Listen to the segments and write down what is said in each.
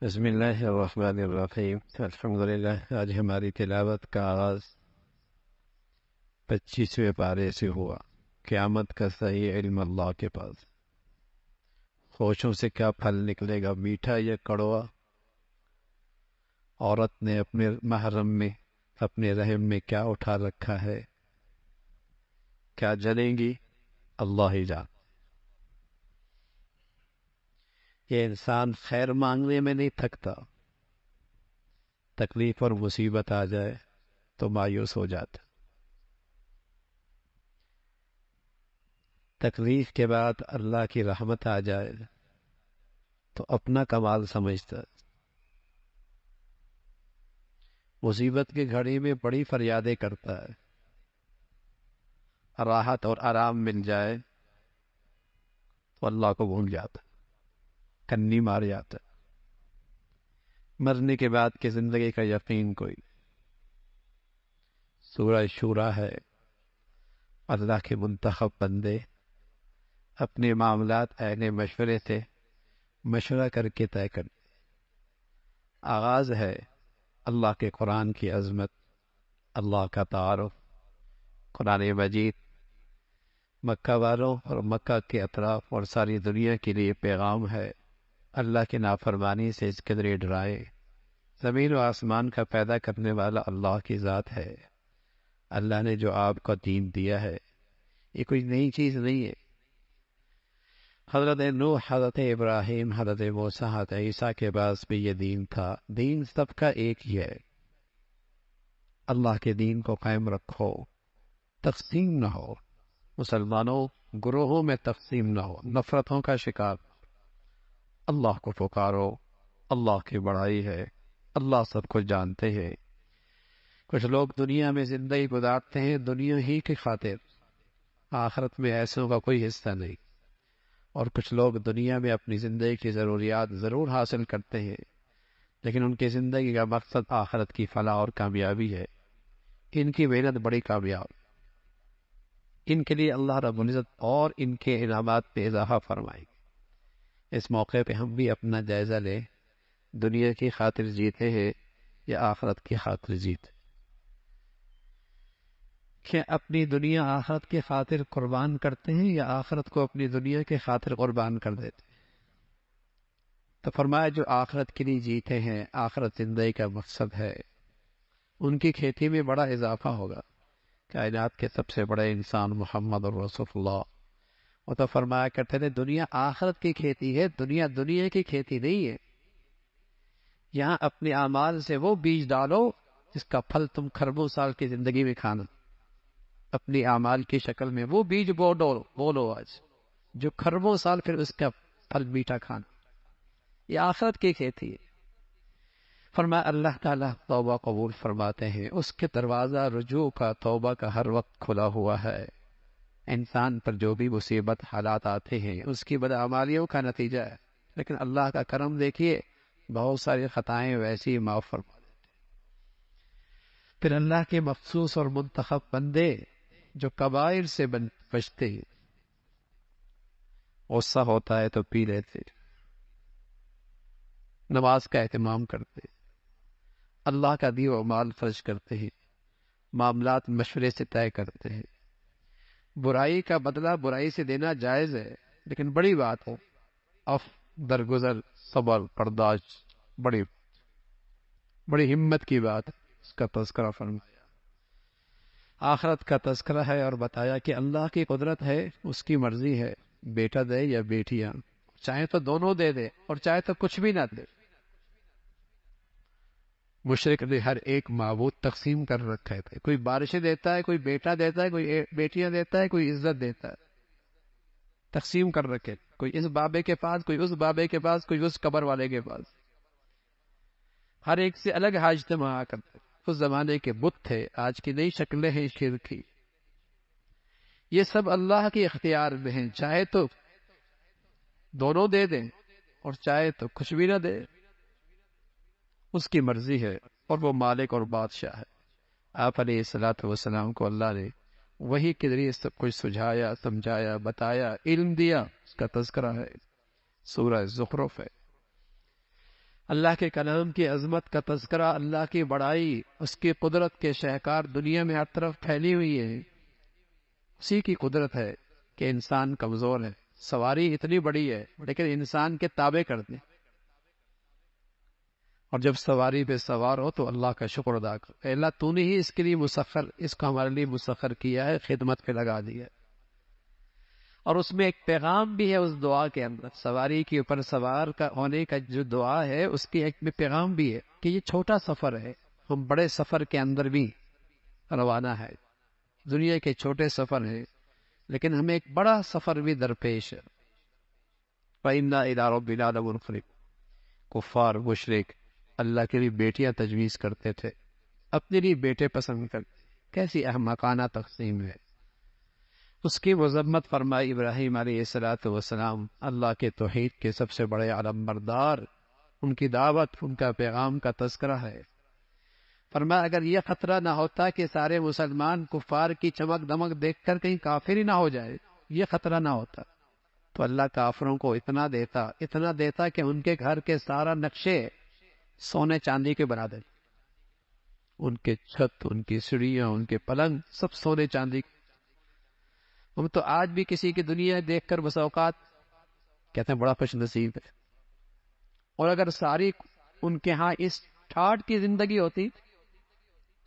بسم اللہ الرحمن الرحیم الحمدللہ۔ آج ہماری تلاوت کا آغاز 25ویں پارے سے ہوا۔ قیامت کا صحیح علم اللہ کے پاس۔ خوشوں سے کیا پھل نکلے گا، میٹھا یا کڑوا؟ عورت نے اپنے محرم میں، اپنے رحم میں کیا اٹھا رکھا ہے؟ کیا جلیں گی؟ اللہ ہی جان۔ یہ انسان خیر مانگنے میں نہیں تھکتا، تکلیف اور مصیبت آ جائے تو مایوس ہو جاتا۔ تکلیف کے بعد اللہ کی رحمت آ جائے تو اپنا کمال سمجھتا۔ مصیبت کی گھڑی میں بڑی فریادیں کرتا ہے، راحت اور آرام مل جائے تو اللہ کو بھول جاتا، کنی مار جاتا۔ مرنے کے بعد کی زندگی کا یقین کوئی۔ سورہ شورا ہے، اللہ کے منتخب بندے اپنے معاملات اہل مشورے سے مشورہ کر کے طے کرتے۔ آغاز ہے اللہ کے قرآن کی عظمت، اللہ کا تعارف۔ قرآن مجید مکہ والوں اور مکہ کے اطراف اور ساری دنیا کے لیے پیغام ہے۔ اللہ کی نافرمانی سے اس قدر ڈرائے۔ زمین و آسمان کا پیدا کرنے والا اللہ کی ذات ہے۔ اللہ نے جو آپ کو دین دیا ہے یہ کوئی نئی چیز نہیں ہے۔ حضرت نوح، حضرت ابراہیم، حضرت موسیٰ، حضرت عیسیٰ کے پاس بھی یہ دین تھا۔ دین سب کا ایک ہی ہے۔ اللہ کے دین کو قائم رکھو، تقسیم نہ ہو۔ مسلمانوں گروہوں میں تقسیم نہ ہو، نفرتوں کا شکار۔ اللہ کو پکارو، اللہ کی بڑائی ہے، اللہ سب کو جانتے ہیں۔ کچھ لوگ دنیا میں زندگی گزارتے ہیں دنیا ہی کی خاطر، آخرت میں ایسوں کا کوئی حصہ نہیں۔ اور کچھ لوگ دنیا میں اپنی زندگی کی ضروریات ضرور حاصل کرتے ہیں، لیکن ان کی زندگی کا مقصد آخرت کی فلاح اور کامیابی ہے۔ ان کی محنت بڑی کامیاب، ان کے لیے اللہ رب العزت اور ان کے انعامات پہ اضافہ فرمائے گے۔ اس موقع پہ ہم بھی اپنا جائزہ لیں، دنیا کی خاطر جیتے ہیں یا آخرت کی خاطر جیتے؟ کہ اپنی دنیا آخرت کی خاطر قربان کرتے ہیں یا آخرت کو اپنی دنیا کی خاطر قربان کر دیتے ہیں؟ تو فرمایا جو آخرت کے لیے جیتے ہیں، آخرت زندگی کا مقصد ہے، ان کی کھیتی میں بڑا اضافہ ہوگا۔ کائنات کے سب سے بڑے انسان محمد رسول اللہ، وہ تو فرمایا کرتے تھے دنیا آخرت کی کھیتی ہے، دنیا دنیا کی کھیتی نہیں ہے۔ یہاں اپنے اعمال سے وہ بیج ڈالو جس کا پھل تم خربوں سال کی زندگی میں کھانا۔ اپنی اعمال کی شکل میں وہ بیج بولو آج، جو خربوں سال پھر اس کا پھل میٹھا کھانا۔ یہ آخرت کی کھیتی ہے۔ فرمایا اللہ تعالیٰ توبہ قبول فرماتے ہیں، اس کے دروازہ رجوع کا، توبہ کا ہر وقت کھلا ہوا ہے۔ انسان پر جو بھی مصیبت حالات آتے ہیں اس کی بدعمالیوں کا نتیجہ ہے، لیکن اللہ کا کرم دیکھیے، بہت ساری خطائیں ویسی ہی معاف فرما دیتے۔ پھر اللہ کے مخصوص اور منتخب بندے جو کبائر سے بچتے ہیں، غصہ ہوتا ہے تو پی لیتے، نماز کا اہتمام کرتے، اللہ کا دی و مال خرچ کرتے ہیں، معاملات مشورے سے طے کرتے ہیں۔ برائی کا بدلہ برائی سے دینا جائز ہے، لیکن بڑی بات ہے درگزر، صبر، برداشت، بڑی ہمت کی بات ہے۔ اس کا تذکرہ فرمایا۔ آخرت کا تذکرہ ہے اور بتایا کہ اللہ کی قدرت ہے، اس کی مرضی ہے، بیٹا دے یا بیٹیاں، چاہے تو دونوں دے دے اور چاہے تو کچھ بھی نہ دے۔ مشرک نے ہر ایک معبود تقسیم کر رکھے تھے، کوئی بارشیں دیتا ہے، کوئی بیٹا دیتا ہے، کوئی بیٹیاں دیتا ہے، کوئی عزت دیتا ہے، تقسیم کر رکھے، کوئی اس بابے کے پاس، کوئی اس بابے کے پاس، کوئی اس قبر والے کے پاس، ہر ایک سے الگ حاجتیں مانگا کرتے۔ اس زمانے کے بت تھے، آج کی نئی شکلیں ہیں شرک کی۔ یہ سب اللہ کے اختیار میں ہیں، چاہے تو دونوں دے دیں اور چاہے تو کچھ بھی نہ دے، اس کی مرضی ہے، اور وہ مالک اور بادشاہ ہے۔ آپ علیہ الصلوۃ والسلام کو اللہ نے وحی کے ذریعے سب کچھ سجھایا، سمجھایا، بتایا، علم دیا۔ اس کا تذکرہ ہے، سورہ زخرف ہے۔ اللہ کے کلام کی عظمت کا تذکرہ، اللہ کی بڑائی، اس کی قدرت کے شہکار دنیا میں ہر طرف پھیلی ہوئی ہے۔ اسی کی قدرت ہے کہ انسان کمزور ہے، سواری اتنی بڑی ہے لیکن انسان کے تابع کر دے، اور جب سواری پہ سوار ہو تو اللہ کا شکر ادا کر، اے اللہ تو نے ہی اس کے لیے اس کو ہمارے لیے مسخر کیا ہے، خدمت پہ لگا دیا ہے۔ اور اس میں ایک پیغام بھی ہے اس دعا کے اندر، سواری کے اوپر سوار کا ہونے کا جو دعا ہے اس کی ایک میں پیغام بھی ہے کہ یہ چھوٹا سفر ہے، ہم بڑے سفر کے اندر بھی روانہ ہے، دنیا کے چھوٹے سفر ہیں لیکن ہمیں ایک بڑا سفر بھی درپیش ہے۔ فَإِنَّا إِلَىٰ رَبِّنَا لَمُنْقَلِبُونَ۔ کفار مشرک اللہ کے لیے بیٹیاں تجویز کرتے تھے، اپنے لیے بیٹے پسند کرتے، کیسی احمقانہ تقسیم ہے۔ اس کی مذمت فرمائی ابراہیم علیہ السلام، اللہ کے توحید کے سب سے بڑے علم بردار، ان کی دعوت، ان کا پیغام کا تذکرہ ہے۔ فرمایا اگر یہ خطرہ نہ ہوتا کہ سارے مسلمان کفار کی چمک دمک دیکھ کر کہیں کافر ہی نہ ہو جائے، یہ خطرہ نہ ہوتا تو اللہ کافروں کو اتنا دیتا کہ ان کے گھر کے سارا نقشے سونے چاندی کے بنا دے، ان کے چھت، ان کی سیڑھیاں، ان کے پلنگ سب سونے چاندی۔ ہم تو آج بھی کسی کی دنیا دیکھ کر بس اوقات کہتے ہیں بڑا خوش نصیب ہے، اور اگر ساری ان کے ہاں اس ٹھاٹ کی زندگی ہوتی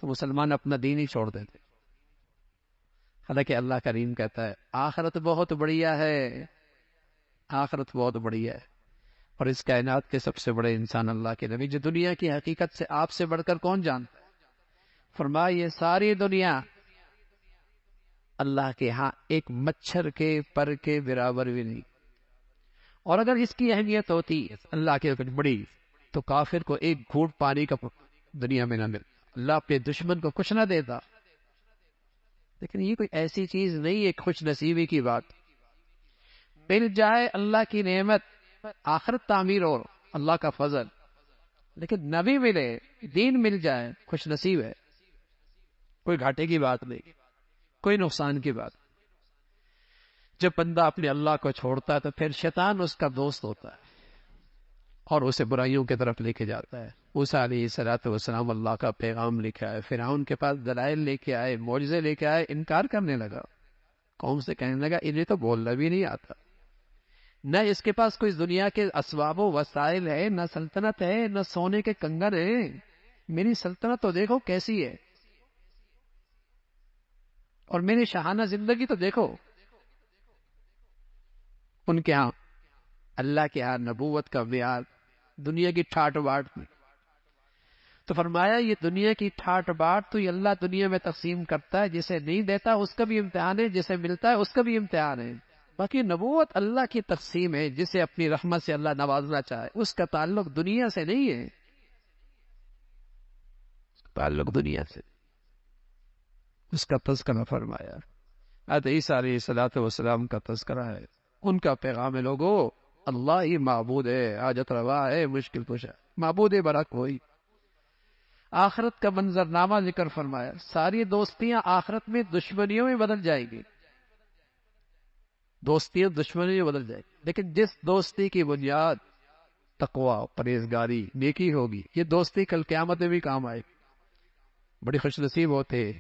تو مسلمان اپنا دین ہی چھوڑ دیتے۔ حالانکہ اللہ کریم کہتا ہے آخرت بہت بڑھیا ہے، آخرت بہت بڑھیا ہے، اور اس کائنات کے سب سے بڑے انسان اللہ کے نبی، جو دنیا کی حقیقت سے آپ سے بڑھ کر کون جانتا ہے، فرمایا یہ ساری دنیا اللہ کے ہاں ایک مچھر کے پر کے برابر بھی نہیں، اور اگر اس کی اہمیت ہوتی اللہ کے کچھ بڑی تو کافر کو ایک گھونٹ پانی کا دنیا میں نہ ملتا، اللہ اپنے دشمن کو کچھ نہ دیتا۔ لیکن یہ کوئی ایسی چیز نہیں، ایک خوش نصیبی کی بات، مل جائے اللہ کی نعمت، آخرت تعمیر ہو، اللہ کا فضل، لیکن نبی ملے، دین مل جائے، خوش نصیب ہے، کوئی گھاٹے کی بات نہیں، کوئی نقصان کی بات۔ جب بندہ اپنے اللہ کو چھوڑتا ہے تو پھر شیطان اس کا دوست ہوتا ہے اور اسے برائیوں کی طرف لے کے جاتا ہے۔ موسیٰ علیہ السلام اللہ کا پیغام لے کے آئے، فرعون کے پاس دلائل لے کے آئے، معجزے لے کے آئے، انکار کرنے لگا، قوم سے کہنے لگا انہیں تو بولنا بھی نہیں آتا، نہ اس کے پاس کوئی دنیا کے اسباب و وسائل ہے، نہ سلطنت ہے، نہ سونے کے کنگن ہیں، میری سلطنت تو دیکھو کیسی ہے، اور میری شاہانہ زندگی تو دیکھو۔ ان کے ہاں اللہ کے ہاں نبوت کا معیار دنیا کی ٹھاٹ باٹ میں، تو فرمایا یہ دنیا کی ٹھاٹ باٹ تو یہ اللہ دنیا میں تقسیم کرتا ہے، جسے نہیں دیتا اس کا بھی امتحان ہے، جسے ملتا ہے اس کا بھی امتحان ہے، باقی نبوت اللہ کی تقسیم ہے، جسے اپنی رحمت سے اللہ نوازنا چاہے، اس کا تعلق دنیا سے نہیں ہے، اس کا تعلق دنیا سے، اس کا تذکرہ فرمایا۔ حضرت عیسیٰ علیہ السلام کا تذکرہ ہے، ان کا پیغام ہے لوگو اللہ ہی معبود ہے، حاجت روا ہے، مشکل کشا ہے، معبود برحق ہوئی۔ آخرت کا منظرنامہ ذکر فرمایا، ساری دوستیاں آخرت میں دشمنیوں میں بدل جائیں گی، دوستیاں دشمنیوں میں بدل جائیں گی، لیکن جس دوستی کی بنیاد تقوی، پرہیزگاری، نیکی ہوگی، یہ دوستی کل قیامت میں بھی کام آئے گی۔ بڑی خوش نصیب ہوتے ہیں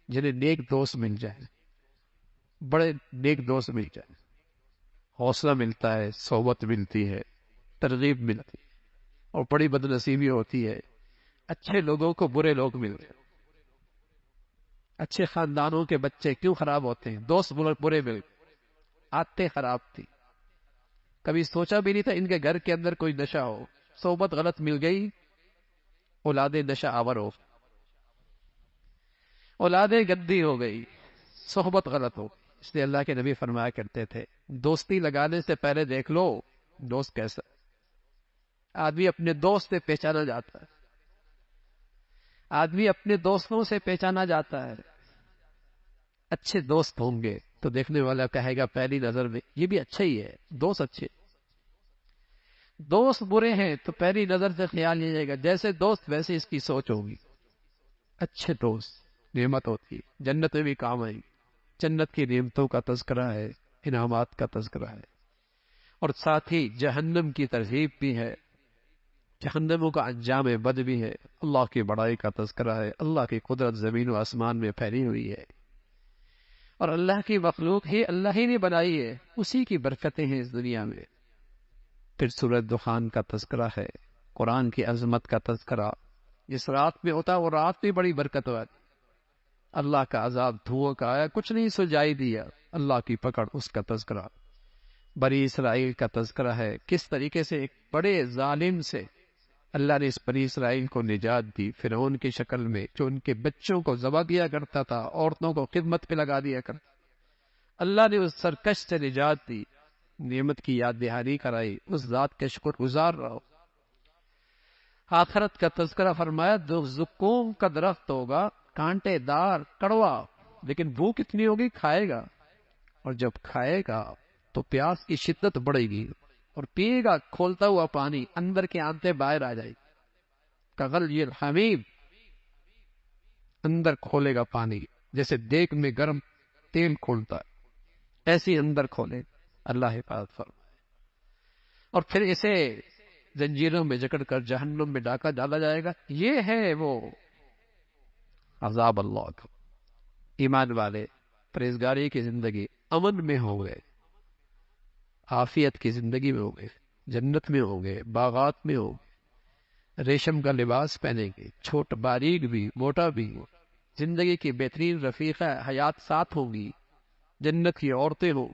جنہیں نیک دوست مل جائے، بڑے نیک دوست مل جائے، حوصلہ ملتا ہے، صحبت ملتی ہے، ترغیب ملتی ہے، اور بڑی بد نصیبی ہوتی ہے اچھے لوگوں کو برے لوگ ملتے ہیں۔ اچھے خاندانوں کے بچے کیوں خراب ہوتے ہیں؟ دوست برے مل گئے، عادتیں خراب تھی، کبھی سوچا بھی نہیں تھا ان کے گھر کے اندر کوئی نشہ ہو، صحبت غلط مل گئی، اولادیں نشہ آور ہو، اولادیں گندی ہو گئی، صحبت غلط ہو گئی۔ اس لیے اللہ کے نبی فرمایا کرتے تھے دوستی لگانے سے پہلے دیکھ لو دوست کیسا۔ آدمی اپنے دوست سے پہچانا جاتا ہے، آدمی اپنے دوستوں سے پہچانا جاتا ہے۔ اچھے دوست ہوں گے تو دیکھنے والا کہے گا پہلی نظر میں یہ بھی اچھا ہی ہے، دوست اچھے۔ دوست برے ہیں تو پہلی نظر سے خیال یہ جائے گا جیسے دوست ویسے اس کی سوچ ہوگی۔ اچھے دوست نعمت ہوتی ہے، جنت میں بھی کام آئے گی، جنت کی نعمتوں کا تذکرہ ہے، انعامات کا تذکرہ ہے، اور ساتھ ہی جہنم کی ترغیب بھی ہے جہنموں کا انجام بد بھی ہے، اللہ کی بڑائی کا تذکرہ ہے، اللہ کی قدرت زمین و آسمان میں پھیلی ہوئی ہے، اور اللہ کی مخلوق ہی اللہ ہی نے بنائی ہے، اسی کی برکتیں ہیں اس دنیا میں۔ پھر سورہ دخان کا تذکرہ ہے، قرآن کی عظمت کا تذکرہ، جس رات میں ہوتا وہ رات بھی بڑی برکت والی۔ اللہ کا عذاب دھواں کا آیا، کچھ نہیں سلجھائی دیا، اللہ کی پکڑ، اس کا تذکرہ۔ بنی اسرائیل کا تذکرہ ہے، کس طریقے سے ایک بڑے ظالم سے اللہ نے اس بنی اسرائیل کو نجات دی، فرعون کی شکل میں، جو ان کے بچوں کو ذبح کیا کرتا تھا، عورتوں کو خدمت پہ لگا دیا کرتا، اللہ نے اس سرکش سے نجات دی، نعمت کی یاد دہانی کرائی، اس ذات کے شکر گزار رہو۔ آخرت کا تذکرہ فرمایا، جو زقوم کا درخت ہوگا، کانٹے دار، کڑوا، لیکن بھوک اتنی ہوگی کھائے گا، اور جب کھائے گا تو پیاس کی شدت بڑھے گی، اور پیے گا کھولتا ہوا پانی، اندر کے آنتیں باہر آ جائے گی، کغلی الحمیم، اندر کھولے گا پانی جیسے دیگ میں گرم تیل کھولتا ہے، ایسی اندر کھولے، اللہ حفاظت فرمائے۔ اور پھر اسے زنجیروں میں جکڑ کر جہنم میں ڈاکا ڈالا جائے گا۔ یہ ہے وہ عذاب اللہ کا۔ ایمان والے پرہیزگاری کی زندگی امن میں ہوں گے، عافیت کی زندگی میں ہوں گے، جنت میں ہوں گے، باغات میں ہوں گے، ریشم کا لباس پہنیں گے، چھوٹ باریک بھی موٹا بھی، زندگی کی بہترین رفیقہ حیات ساتھ ہوں گی، جنت کی عورتیں ہوں،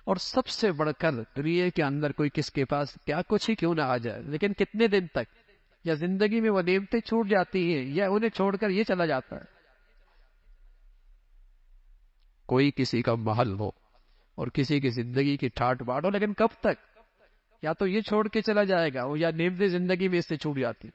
اور سب سے بڑھ کر دنیا کے اندر کوئی کس کے پاس کیا کچھ ہی کیوں نہ آ جائے، لیکن کتنے دن تک، یا زندگی میں وہ نعمتیں چھوٹ جاتی ہیں، یا انہیں چھوڑ کر یہ چلا جاتا ہے۔ کوئی کسی کا محل ہو اور کسی کی زندگی کی ٹھاٹ باٹ ہو، لیکن کب تک؟ یا تو یہ چھوڑ کے چلا جائے گا، یا نعمتیں زندگی میں اس سے چھوٹ جاتی،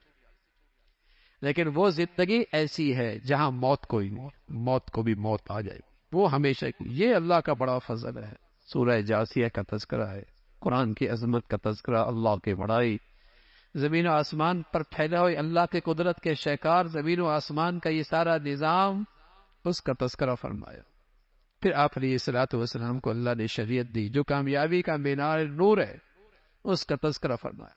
لیکن وہ زندگی ایسی ہے جہاں موت کوئی نہیں، موت کو بھی موت آ جائے گی، وہ ہمیشہ کی۔ یہ اللہ کا بڑا فضل ہے۔ سورہ جاثیہ کا تذکرہ ہے، قرآن کی عظمت کا تذکرہ، اللہ کی بڑائی، زمین و آسمان پر پھیلا ہوئے اللہ کے قدرت کے شہکار، زمین و آسمان کا یہ سارا نظام، اس کا تذکرہ فرمایا۔ پھر آپ علیہ الصلوۃ والسلام کو اللہ نے شریعت دی جو کامیابی کا مینار نور ہے، اس کا تذکرہ فرمایا۔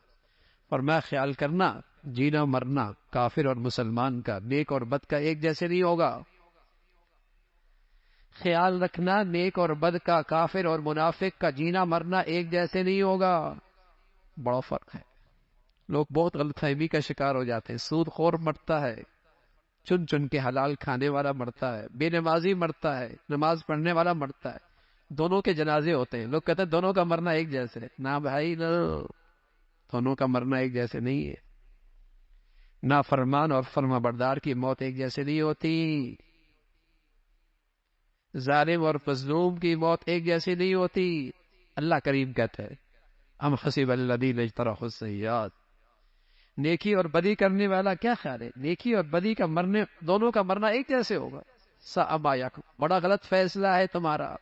فرمایا خیال کرنا، جینا مرنا کافر اور مسلمان کا، نیک اور بد کا ایک جیسے نہیں ہوگا۔ خیال رکھنا، نیک اور بد کا، کافر اور منافق کا جینا مرنا ایک جیسے نہیں ہوگا، بڑا فرق ہے۔ لوگ بہت غلط فہمی کا شکار ہو جاتے ہیں۔ سود خور مرتا ہے، چن چن کے حلال کھانے والا مرتا ہے، بے نمازی مرتا ہے، نماز پڑھنے والا مرتا ہے، دونوں کے جنازے ہوتے ہیں۔ لوگ کہتے ہیں دونوں کا مرنا ایک جیسے ہے۔ نہ بھائی نہ، دونوں کا مرنا ایک جیسے نہیں ہے۔ نہ فرمان اور فرما بردار کی موت ایک جیسے نہیں ہوتی، ظالم اور مظلوم کی موت ایک جیسی نہیں ہوتی۔ اللہ کریم کہتا ہے، ام حسب الذین اجترحوا السیئات، نیکی اور بدی کرنے والا کیا خیال ہے نیکی اور بدی کا مرنے، دونوں کا مرنا ایک جیسے ہوگا؟ ساء ما یحکمون، بڑا غلط فیصلہ ہے تمہارا۔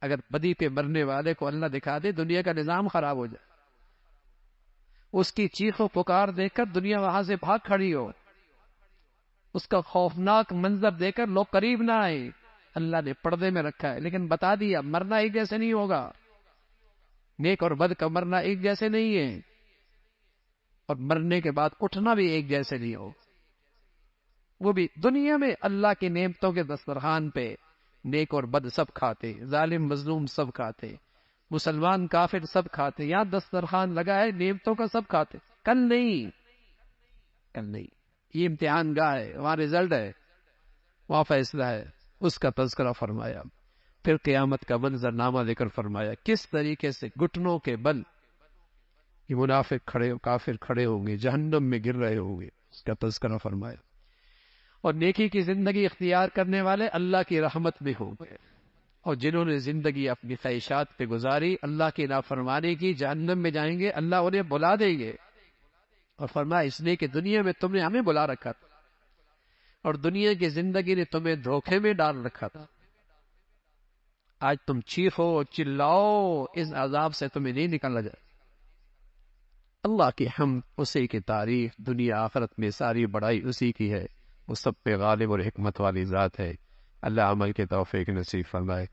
اگر بدی پہ مرنے والے کو اللہ دکھا دے دنیا کا نظام خراب ہو جائے، اس کی چیخ و پکار دیکھ کر دنیا وہاں سے بھاگ کھڑی ہو، اس کا خوفناک منظر دیکھ کر لوگ قریب نہ آئے، اللہ نے پردے میں رکھا ہے، لیکن بتا دیا مرنا ایک جیسے نہیں ہوگا، نیک اور بد کا مرنا ایک جیسے نہیں ہے، اور مرنے کے بعد اٹھنا بھی ایک جیسے نہیں ہو۔ وہ بھی دنیا میں اللہ کی نعمتوں کے دسترخوان پہ نیک اور بد سب کھاتے، ظالم مظلوم سب کھاتے، مسلمان کافر سب کھاتے، یہاں دسترخوان لگا ہے نعمتوں کا، سب کھاتے۔ کل نہیں، کل نہیں، یہ امتحان گاہ ہے، وہاں رزلٹ ہے، وہاں فیصلہ ہے، اس کا تذکرہ فرمایا۔ پھر قیامت کا منظر نامہ ذکر فرمایا، کس طریقے سے گھٹنوں کے بل یہ منافق کھڑے، کافر کھڑے ہوں گے، جہنم میں گر رہے ہوں گے، اس کا تذکرہ فرمایا۔ اور نیکی کی زندگی اختیار کرنے والے اللہ کی رحمت میں ہوں گے، اور جنہوں نے زندگی اپنی خواہشات پہ گزاری، اللہ کی نافرمانی کی، جہنم میں جائیں گے، اللہ انہیں بلا دیں گے۔ اور فرمایا اس لیے کہ دنیا میں تم نے ہمیں بلا رکھا تھا، اور دنیا کی زندگی نے تمہیں دھوکے میں ڈال رکھا تھا، آج تم چیخو چلاؤ، اس عذاب سے تمہیں نہیں نکالا جائے۔ اللہ کی حمد، اسی کی تعریف، دنیا آخرت میں ساری بڑائی اسی کی ہے، وہ سب پہ غالب اور حکمت والی ذات ہے۔ اللہ عمل کے توفیق نصیب فرمائے۔